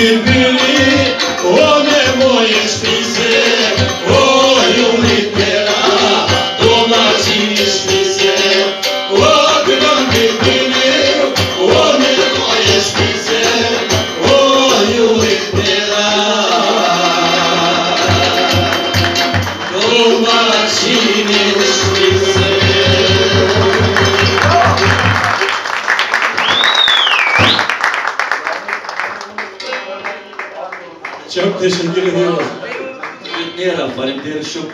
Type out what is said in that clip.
birbiri, o me moje shpise, o ju mitera, domaćini shpise, o këtëm birbiri, o me moje shpise, o ju mitera, domaćini shpise. Çok teşekkür ediyorum. Faleminderit shumë.